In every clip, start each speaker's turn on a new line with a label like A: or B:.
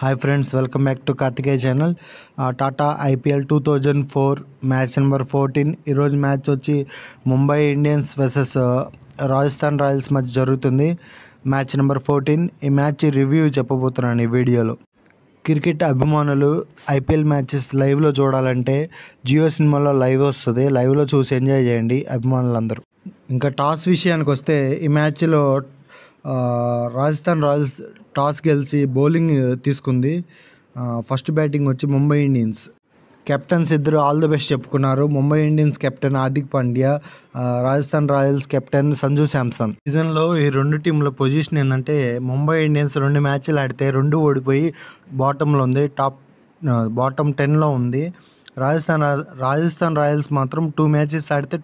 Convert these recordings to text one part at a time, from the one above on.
A: Hi friends, welcome back to Karthikeya channel. Tata IPL 2004 match number 14. ఈరోజు match వచ్చి Mumbai Indians versus Rajasthan Royals మధ్య జరుగుతుంది. Match number 14. ఈ match review చెప్పబోతున్నాను ఈ వీడియోలో. క్రికెట్ అభిమానులు ఐపీఎల్ మ్యాచెస్ లైవ్లో చూడాలంటే జియో సినిమాలో లైవ్ వస్తుంది. లైవ్లో చూసి ఎంజాయ్ చేయండి అభిమానులందరూ. ఇంకా టాస్ విషయానికి వస్తే ఈ మ్యాచ్లో రాజస్థాన్ రాయల్స్ టాస్ గెలిచి బౌలింగ్ తీసుకుంది. ఫస్ట్ బ్యాటింగ్ వచ్చి ముంబై ఇండియన్స్. కెప్టెన్స్ ఇద్దరు ఆల్ ది బెస్ట్ చెప్పుకున్నారు. Mumbai Indians captain Hardik Pandya, Rajasthan Royals captain Sanju Samson. సీజన్లో ఈ రెండు టీంల పొజిషన్ ఏంటంటే ముంబై ఇండియన్స్ 2 మ్యాచ్లు ఆడితే 2 ఓడిపోయి బాటంలో ఉంది, బాటమ్ 10లో ఉంది. రాజస్థాన్ రాయల్స్ మాత్రం 2 మ్యాచెస్ ఆడితే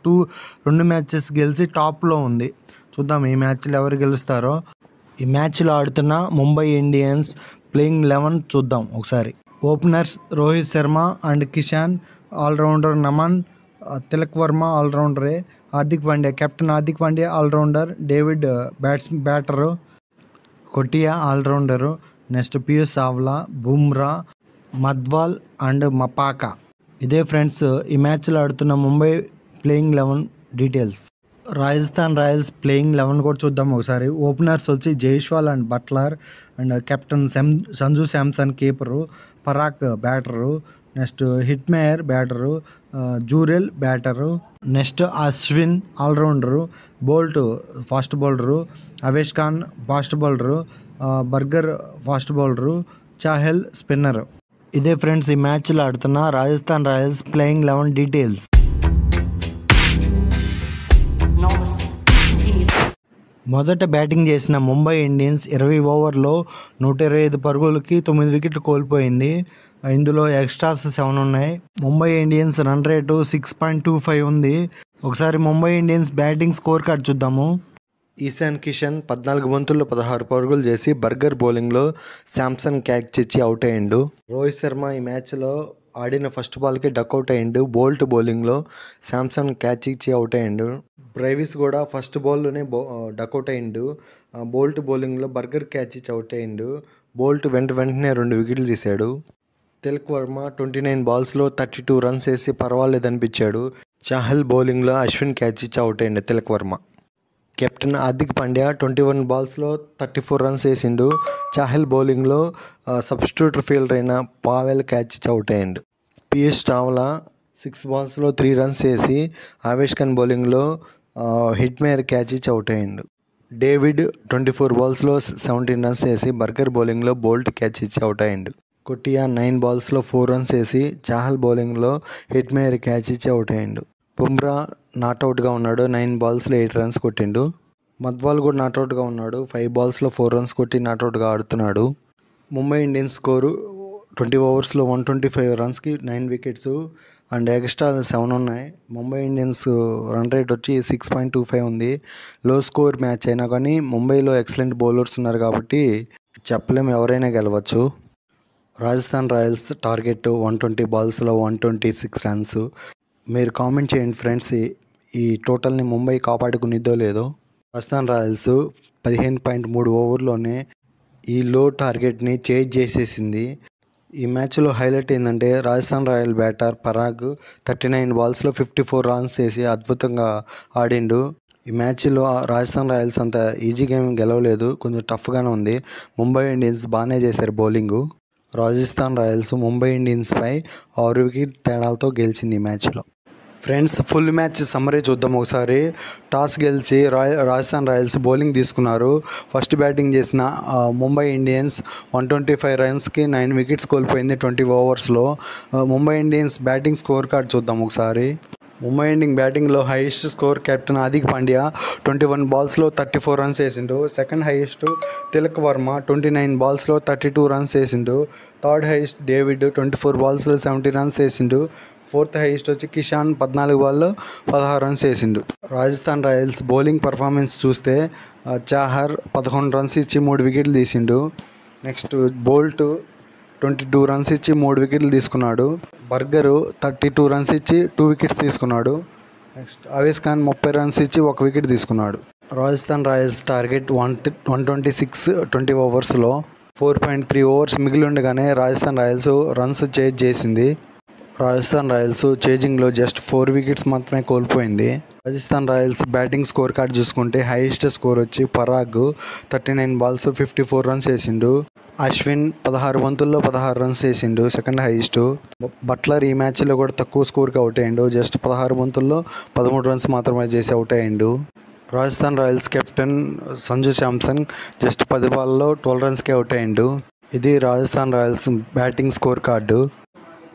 A: 2 మ్యాచెస్ గెలిచి టాప్లో ఉంది. చూద్దాం ఈ మ్యాచ్లో ఎవరు గెలుస్తారో. ఈ మ్యాచ్లో ఆడుతున్న ముంబై ఇండియన్స్ ప్లేయింగ్ 11 చూద్దాం ఒకసారి. Openers Rohit Sharma and Kishan, allrounder Naman, Tilak Varma ఆల్రౌండరే, Hardik Pandya captain, Hardik Pandya allrounder, David batter, Coetzee allrounder, next Piyush Chawla, Bumrah, Madhwal and Maphaka. ఇదే ఫ్రెండ్స్ ఈ మ్యాచ్లో ఆడుతున్న Mumbai playing 11 details. Rajasthan Royals playing 11 కూడా చూద్దాం ఒకసారి. ఓపెనర్స్ వచ్చి Jaiswal and Buttler, and captain Sanju Samson keeper, Parag batter, next Hetmyer batter, Jurel batter, next Ashwin allrounder, Boult fast bowler, Avesh Khan fast bowler, burger fast bowler, Chahal spinner. ఇదే friends ఈ మ్యాచ్లో ఆడుతున్న రాజస్థాన్ రాయల్స్ ప్లేయింగ్ 11 డీటెయిల్స్. మొదట బ్యాటింగ్ చేసిన ముంబై ఇండియన్స్ 20 ఓవర్లో 125 పరుగులకి 9 వికెట్లు కోల్పోయింది. ఇందులో ఎక్స్ట్రాస్ 7 ఉన్నాయి. ముంబై ఇండియన్స్ రన్ రేటు 6.25 ఉంది. ఒకసారి Mumbai Indians batting score card చూద్దాము. ఈశాన్ కిషన్ 14 బంతుల్లో 16 పరుగులు చేసి బర్గర్ బౌలింగ్లో శాంసన్ క్యాచ్ ఇచ్చి అవుట్ అయ్యిండు. రోహిత్ శర్మ ఈ మ్యాచ్లో ఆడిన ఫస్ట్ బాల్కి డక్అవుట్ అయ్యిండు. బోల్ట్ బౌలింగ్లో శాంసన్ క్యాచ్ ఇచ్చి అవుట్ అయ్యిండు. బ్రైవిస్ కూడా ఫస్ట్ బాల్లోనే డక్అవుట్ అయ్యిండు. బోల్ట్ బౌలింగ్లో బర్గర్ క్యాచ్ ఇచ్చి అవుట్ అయ్యిండు. బోల్ట్ వెంటనే 2 వికెట్లు తీశాడు. తిలక్ వర్మ 29 బాల్స్లో 32 రన్స్ వేసి పర్వాలేదనిపించాడు. చాహల్ బౌలింగ్లో అశ్విన్ క్యాచ్ ఇచ్చి అవుట్ అయ్యిండు తిలక్ వర్మ. కెప్టెన్ హార్దిక్ పాండ్యా 21 బాల్స్లో 34 రన్స్ వేసిండు. చాహల్ బౌలింగ్లో సబ్స్టిట్యూట్ ఫీల్డర్ అయిన పావెల్ క్యాచ్ ఇచ్చి అవుట్ అయ్యిండు. పియూష్ చావ్లా 6 బాల్స్లో 3 రన్స్ వేసి అవేష్ ఖాన్ బౌలింగ్లో హిట్మేయర్ క్యాచ్ ఇచ్చి అవుట్ అయ్యిండు. డేవిడ్ 24 బాల్స్లో 17 రన్స్ వేసి బర్గర్ బౌలింగ్లో బోల్ట్ క్యాచ్ ఇచ్చి అవుట్ అయ్యిండు. కొటియా 9 బాల్స్లో 4 రన్స్ వేసి చాహల్ బౌలింగ్లో హిట్మేయర్ క్యాచ్ ఇచ్చి అవుట్ అయ్యిండు. బుమ్రా నాట్అవుట్గా ఉన్నాడు. 9 బాల్స్లో 8 రన్స్ కొట్టిండు. మద్వాల్ కూడా నాట్అవుట్గా ఉన్నాడు. 5 బాల్స్లో 4 రన్స్ కొట్టి నాట్అవుట్గా ఆడుతున్నాడు. ముంబై ఇండియన్స్ స్కోరు 20 ఓవర్స్లో 125 రన్స్కి 9 వికెట్స్ అండ్ ఎక్స్ట్రా 7 ఉన్నాయి. ముంబై ఇండియన్స్ రన్ రేట్ వచ్చి 6.25 ఉంది. లో స్కోర్ మ్యాచ్ అయినా కానీ ముంబైలో ఎక్సలెంట్ బౌలర్స్ ఉన్నారు కాబట్టి చెప్పలేము, ఎవరైనా గెలవచ్చు. Rajasthan Royals target 120 బాల్స్లో 126 runs. మీరు కామెంట్ చేయండి ఫ్రెండ్స్, ఈ టోటల్ని ముంబై కాపాడుకునిద్దో లేదో. రాజస్థాన్ రాయల్స్ 15.3 ఓవర్లోనే ఈ లో టార్గెట్ని చేజ్ చేసేసింది. ఈ మ్యాచ్లో హైలైట్ ఏంటంటే రాజస్థాన్ రాయల్ బ్యాటర్ పరాగ్ 39 బాల్స్లో 54 రన్స్ వేసి అద్భుతంగా ఆడిండు. ఈ మ్యాచ్లో రాజస్థాన్ రాయల్స్ అంత ఈజీ గేమ్ గెలవలేదు, కొంచెం టఫ్గానే ఉంది. ముంబై ఇండియన్స్ బాగానే చేశారు బౌలింగు. రాజస్థాన్ రాయల్స్ ముంబై ఇండియన్స్పై 6 వికెట్ తేడాలతో గెలిచింది ఈ మ్యాచ్లో. ఫ్రెండ్స్ ఫుల్ మ్యాచ్ సమ్మరీ చూద్దాం ఒకసారి. టాస్ గెలిచి రాజస్థాన్ రాయల్స్ బౌలింగ్ తీసుకున్నారు. ఫస్ట్ బ్యాటింగ్ చేసిన ముంబై ఇండియన్స్ 125 రన్స్కి 9 వికెట్స్ కోల్పోయింది 20 ఓవర్స్లో. Mumbai Indians batting score card చూద్దాం ఒకసారి. ముంబై ఇండియన్స్ బ్యాటింగ్లో highest score captain Hardik Pandya 21 బాల్స్లో 34 రన్స్ వేసిండు. సెకండ్ హైయెస్ట్ తిలక్ వర్మ 29 బాల్స్లో 32 రన్స్ వేసిండు. థర్డ్ హైయెస్ట్ డేవిడ్ 24 బాల్స్లో 70 రన్స్ వేసిండు. ఫోర్త్ హైయెస్ట్ వచ్చి కిషాన్ 14 బాల్లో 16 రన్స్ వేసిండు. రాజస్థాన్ రాయల్స్ బౌలింగ్ పర్ఫార్మెన్స్ చూస్తే చాహర్ 11 రన్స్ ఇచ్చి 3 వికెట్లు తీసిండు. నెక్స్ట్ బోల్ట్ 22 రన్స్ ఇచ్చి 3 వికెట్లు తీసుకున్నాడు. బర్గరు 32 రన్స్ ఇచ్చి 2 వికెట్స్ తీసుకున్నాడు. నెక్స్ట్ అవేష్ ఖాన్ 30 రన్స్ ఇచ్చి 1 వికెట్ తీసుకున్నాడు. Rajasthan Royals target 126 20 ఓవర్స్లో. 4.3 ఓవర్స్ మిగిలి ఉండగానే రాజస్థాన్ రాయల్స్ రన్స్ చేజ్ చేసింది. రాజస్థాన్ రాయల్స్ చేజింగ్లో జస్ట్ 4 వికెట్స్ మాత్రమే కోల్పోయింది. Rajasthan Royals batting score card చూసుకుంటే హైయెస్ట్ స్కోర్ వచ్చి పరాగ్ 39 బాల్స్ 54 రన్స్ వేసిండు. అశ్విన్ 16 బంతుల్లో 16 రన్స్ వేసిండు, సెకండ్ హైయెస్ట్. బట్లర్ ఈ మ్యాచ్లో కూడా తక్కువ స్కోర్కి అవుట్ అయ్యిండు, జస్ట్ 16 బంతుల్లో 13 రన్స్ మాత్రమే చేసి అవుట్ అయ్యిండు. Rajasthan Royals captain Sanju Samson just 10 బాల్లో 12 రన్స్కే అవుట్ అయ్యిండు. ఇది Rajasthan Royals batting score card.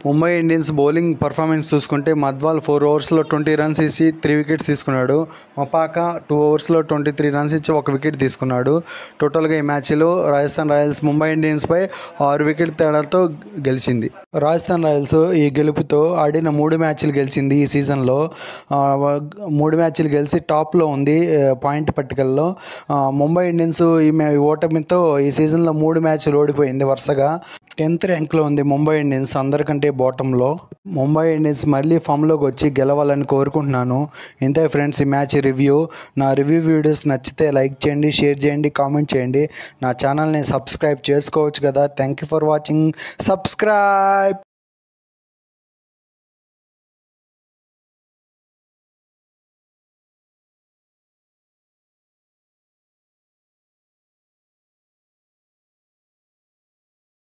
A: Mumbai Indians bowling performance చూసుకుంటే మధ్వాల్ 4 ఓవర్స్లో 20 రన్స్ ఇచ్చి 3 వికెట్స్ తీసుకున్నాడు. మపాకా 2 ఓవర్స్లో 23 రన్స్ ఇచ్చి 1 వికెట్ తీసుకున్నాడు. టోటల్గా ఈ మ్యాచ్లో రాజస్థాన్ రాయల్స్ ముంబై ఇండియన్స్పై 6 వికెట్ తేడాతో గెలిచింది. రాజస్థాన్ రాయల్స్ ఈ గెలుపుతో ఆడిన 3 మ్యాచ్లు గెలిచింది. ఈ సీజన్లో 3 మ్యాచ్లు గెలిచి టాప్లో ఉంది పాయింట్ పట్టికల్లో. ముంబై ఇండియన్స్ ఈ ఓటమితో ఈ సీజన్లో 3 మ్యాచ్లు ఓడిపోయింది వరుసగా. 10th ర్యాంక్లో ఉంది ముంబై ఇండియన్స్, అందరికంటే బాటంలో. ముంబై ఇండియన్స్ మళ్ళీ ఫామ్లోకి వచ్చి గెలవాలని కోరుకుంటున్నాను. ఇంతే ఫ్రెండ్స్ ఈ మ్యాచ్ రివ్యూ. నా రివ్యూ వీడియోస్ నచ్చితే లైక్ చేయండి, షేర్ చేయండి, కామెంట్ చేయండి. నా ఛానల్ని సబ్స్క్రైబ్ చేసుకోవచ్చు కదా. Thank you for watching. Subscribe.